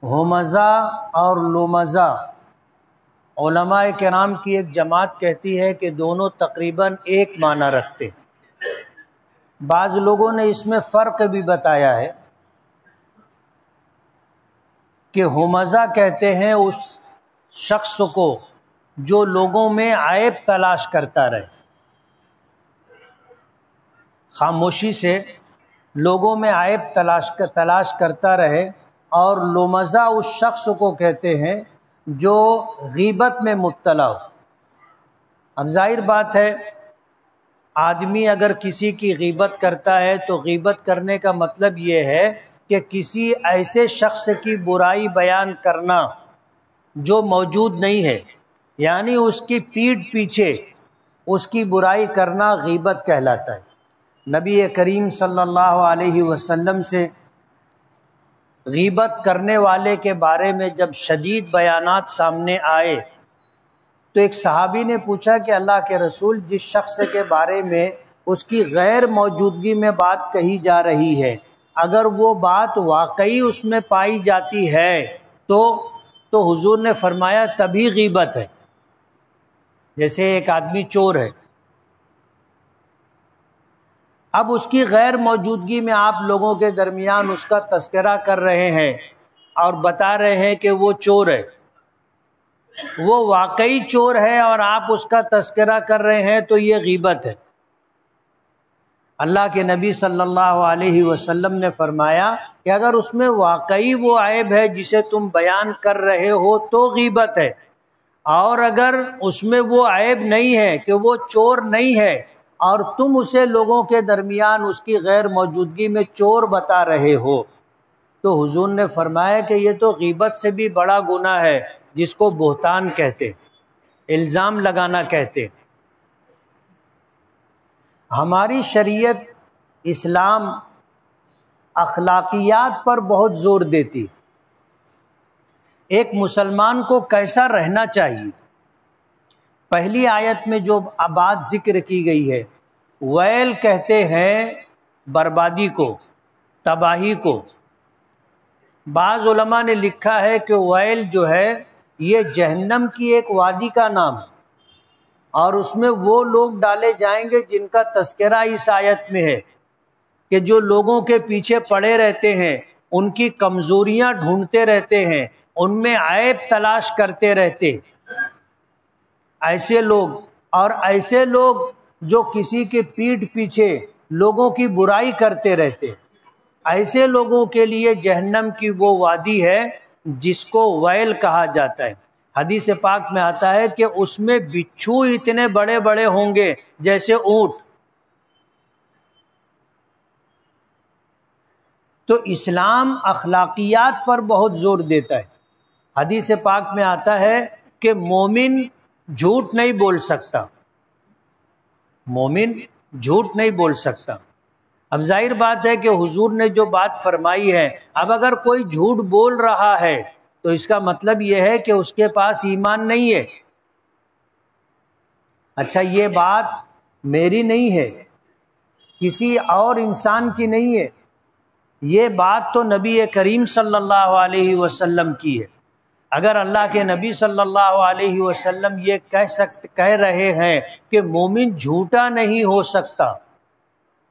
ہمزہ اور لمزہ، علماء کرام کی ایک جماعت کہتی ہے کہ دونوں تقریباً ایک معنی رکھتے۔ بعض لوگوں نے اس میں فرق بھی بتایا ہے کہ ہمزہ کہتے ہیں اس شخص کو جو لوگوں میں عیب تلاش کرتا رہے، خاموشی سے لوگوں میں عیب تلاش کرتا رہے، اور لمزہ اس شخص کو کہتے ہیں جو غیبت میں مبتلا ہو۔ اب ظاہر بات ہے آدمی اگر کسی کی غیبت کرتا ہے تو غیبت کرنے کا مطلب یہ ہے کہ کسی ایسے شخص کی برائی بیان کرنا جو موجود نہیں ہے، یعنی اس کی پیٹھ پیچھے اس کی برائی کرنا غیبت کہلاتا ہے۔ نبی کریم صلی اللہ علیہ وسلم سے غیبت کرنے والے کے بارے میں جب شدید بیانات سامنے آئے تو ایک صحابی نے پوچھا کہ اللہ کے رسول، جس شخص کے بارے میں اس کی غیر موجودگی میں بات کہی جا رہی ہے، اگر وہ بات واقعی اس میں پائی جاتی ہے تو حضور نے فرمایا تبھی غیبت ہے۔ جیسے ایک آدمی چور ہے، اب اس کی غیر موجودگی میں آپ لوگوں کے درمیان اس کا تذکرہ کر رہے ہیں اور بتا رہے ہیں کہ وہ چور ہے، وہ واقعی چور ہے اور آپ اس کا تذکرہ کر رہے ہیں تو یہ غیبت ہے۔ اللہ کے نبی صلی اللہ علیہ وسلم نے فرمایا کہ اگر اس میں واقعی وہ عیب ہے جسے تم بیان کر رہے ہو تو غیبت ہے، اور اگر اس میں وہ عیب نہیں ہے کہ وہ چور نہیں ہے اور تم اسے لوگوں کے درمیان اس کی غیر موجودگی میں چور بتا رہے ہو، تو حضور نے فرمایا کہ یہ تو غیبت سے بھی بڑا گناہ ہے، جس کو بہتان کہتے، الزام لگانا کہتے۔ ہماری شریعت اسلام اخلاقیات پر بہت زور دیتی، ایک مسلمان کو کیسا رہنا چاہیے۔ پہلی آیت میں جو بات ذکر کی گئی ہے، ویل کہتے ہیں بربادی کو، تباہی کو۔ بعض علماء نے لکھا ہے کہ ویل جو ہے یہ جہنم کی ایک وادی کا نام ہے، اور اس میں وہ لوگ ڈالے جائیں گے جن کا تذکرہ اس آیت میں ہے، کہ جو لوگوں کے پیچھے پڑے رہتے ہیں، ان کی کمزوریاں ڈھونڈتے رہتے ہیں، ان میں عیب تلاش کرتے رہتے، ایسے لوگ، اور ایسے لوگ جو کسی کے پیٹھ پیچھے لوگوں کی برائی کرتے رہتے، ایسے لوگوں کے لیے جہنم کی وہ وادی ہے جس کو ویل کہا جاتا ہے۔ حدیث پاک میں آتا ہے کہ اس میں بچھو اتنے بڑے بڑے ہوں گے جیسے اونٹ۔ تو اسلام اخلاقیات پر بہت زور دیتا ہے۔ حدیث پاک میں آتا ہے کہ مومن جھوٹ نہیں بول سکتا، مومن جھوٹ نہیں بول سکتا۔ اب ظاہر بات ہے کہ حضور نے جو بات فرمائی ہے، اب اگر کوئی جھوٹ بول رہا ہے تو اس کا مطلب یہ ہے کہ اس کے پاس ایمان نہیں ہے۔ اچھا، یہ بات میری نہیں ہے، کسی اور انسان کی نہیں ہے، یہ بات تو نبی کریم صلی اللہ علیہ وسلم کی ہے۔ اگر اللہ کے نبی صلی اللہ علیہ وسلم یہ کہہ رہے ہیں کہ مومن جھوٹا نہیں ہو سکتا،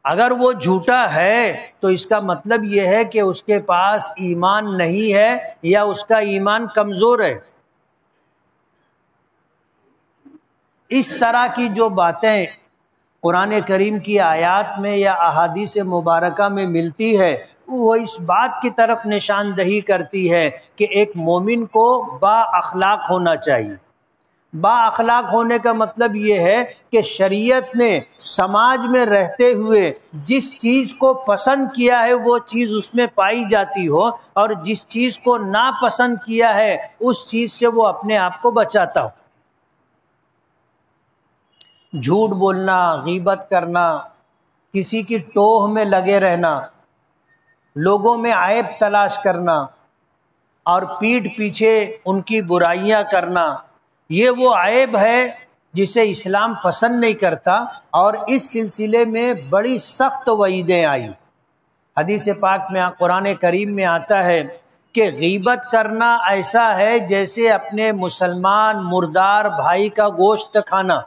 اگر وہ جھوٹا ہے تو اس کا مطلب یہ ہے کہ اس کے پاس ایمان نہیں ہے یا اس کا ایمان کمزور ہے۔ اس طرح کی جو باتیں قرآن کریم کی آیات میں یا احادیث مبارکہ میں ملتی ہے، وہ اس بات کی طرف نشاندہی کرتی ہے کہ ایک مومن کو با اخلاق ہونا چاہیے۔ با اخلاق ہونے کا مطلب یہ ہے کہ شریعت نے سماج میں رہتے ہوئے جس چیز کو پسند کیا ہے وہ چیز اس میں پائی جاتی ہو، اور جس چیز کو ناپسند کیا ہے اس چیز سے وہ اپنے آپ کو بچاتا ہو۔ جھوٹ بولنا، غیبت کرنا، کسی کی ٹوہ میں لگے رہنا، لوگوں میں عیب تلاش کرنا اور پیٹھ پیچھے ان کی برائیاں کرنا، یہ وہ عیب ہے جسے اسلام پسند نہیں کرتا، اور اس سلسلے میں بڑی سخت وعیدیں آئی۔ حدیث پاک میں، قرآن کریم میں آتا ہے کہ غیبت کرنا ایسا ہے جیسے اپنے مسلمان مردار بھائی کا گوشت کھانا۔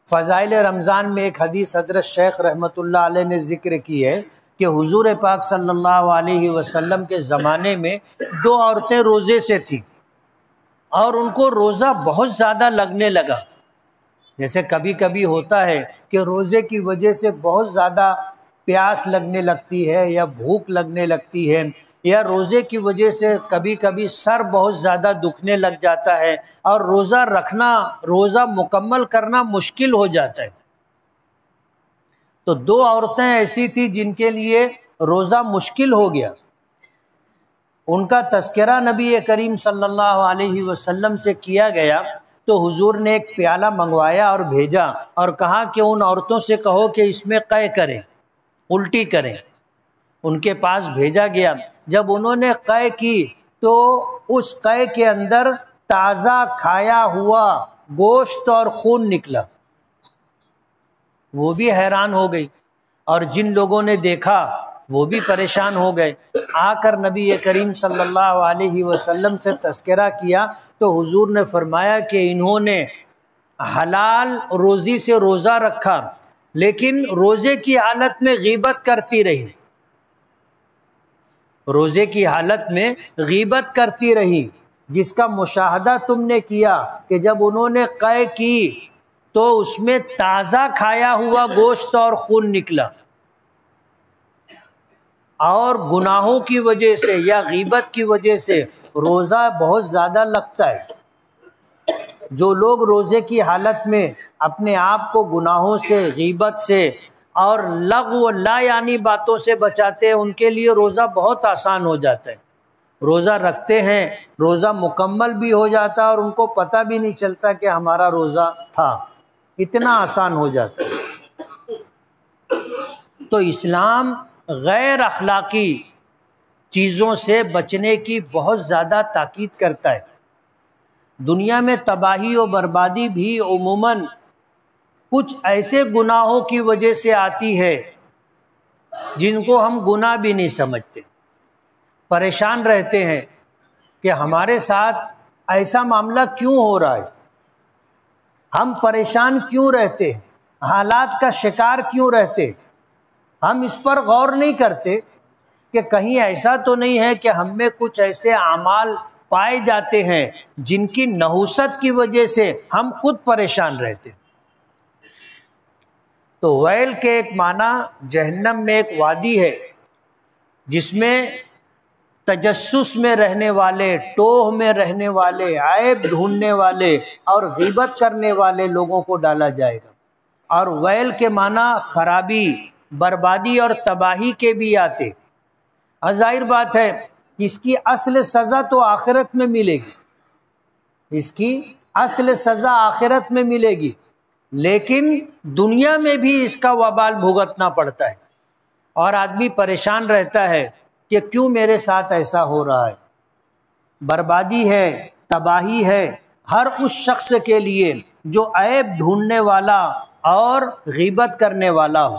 فضائل رمضان میں ایک حدیث حضرت شیخ رحمۃ اللہ علیہ نے ذکر کی ہے کہ حضور پاک صلی اللہ علیہ وسلم کے زمانے میں 2 عورتیں روزے سے تھیں اور ان کو روزہ بہت زیادہ لگنے لگا۔ جیسے کبھی کبھی ہوتا ہے کہ روزے کی وجہ سے بہت زیادہ پیاس لگنے لگتی ہے یا بھوک لگنے لگتی ہے، یا روزے کی وجہ سے کبھی کبھی سر بہت زیادہ دکھنے لگ جاتا ہے اور روزہ مکمل کرنا مشکل ہو جاتا ہے۔ تو 2 عورتیں ایسی تھیں جن کے لیے روزہ مشکل ہو گیا۔ ان کا تذکرہ نبی کریم صلی اللہ علیہ وسلم سے کیا گیا تو حضور نے ایک پیالہ منگوایا اور بھیجا اور کہا کہ ان عورتوں سے کہو کہ اس میں قے کریں، الٹی کریں۔ ان کے پاس بھیجا گیا، جب انہوں نے قے کی تو اس قے کے اندر تازہ کھایا ہوا گوشت اور خون نکلا۔ وہ بھی حیران ہو گئی اور جن لوگوں نے دیکھا وہ بھی پریشان ہو گئے۔ آ کر نبی کریم صلی اللہ علیہ وسلم سے تذکرہ کیا تو حضور نے فرمایا کہ انہوں نے حلال روزی سے روزہ رکھا لیکن روزے کی حالت میں غیبت کرتی رہی، روزے کی حالت میں غیبت کرتی رہی، جس کا مشاہدہ تم نے کیا کہ جب انہوں نے قے کی تو اس میں تازہ کھایا ہوا گوشت اور خون نکلا۔ اور گناہوں کی وجہ سے یا غیبت کی وجہ سے روزہ بہت زیادہ لگتا ہے۔ جو لوگ روزے کی حالت میں اپنے آپ کو گناہوں سے، غیبت سے اور لغو لا یعنی باتوں سے بچاتے ہیں، ان کے لیے روزہ بہت آسان ہو جاتا ہے۔ روزہ رکھتے ہیں، روزہ مکمل بھی ہو جاتا ہے اور ان کو پتہ بھی نہیں چلتا کہ ہمارا روزہ تھا، اتنا آسان ہو جاتا ہے۔ تو اسلام غیر اخلاقی چیزوں سے بچنے کی بہت زیادہ تاکید کرتا ہے۔ دنیا میں تباہی و بربادی بھی عموماً کچھ ایسے گناہوں کی وجہ سے آتی ہے جن کو ہم گناہ بھی نہیں سمجھتے، پریشان رہتے ہیں کہ ہمارے ساتھ ایسا معاملہ کیوں ہو رہا ہے، ہم پریشان کیوں رہتے ہیں، حالات کا شکار کیوں رہتے ہیں۔ ہم اس پر غور نہیں کرتے کہ کہیں ایسا تو نہیں ہے کہ ہم میں کچھ ایسے اعمال پائے جاتے ہیں جن کی نحوست کی وجہ سے ہم خود پریشان رہتے ہیں۔ تو ویل کے ایک معنی جہنم میں ایک وادی ہے جس میں تجسس میں رہنے والے، ٹوہ میں رہنے والے، عیب ڈھونڈنے والے اور غیبت کرنے والے لوگوں کو ڈالا جائے گا۔ اور ویل کے معنی خرابی، بربادی اور تباہی کے بھی آتے۔ ظاہر بات ہے کہ اس کی اصل سزا تو آخرت میں ملے گی، اس کی اصل سزا آخرت میں ملے گی، لیکن دنیا میں بھی اس کا وبال بھگتنا پڑتا ہے اور آدمی پریشان رہتا ہے کہ کیوں میرے ساتھ ایسا ہو رہا ہے۔ بربادی ہے، تباہی ہے ہر اس شخص کے لیے جو عیب ڈھونڈنے والا اور غیبت کرنے والا ہو۔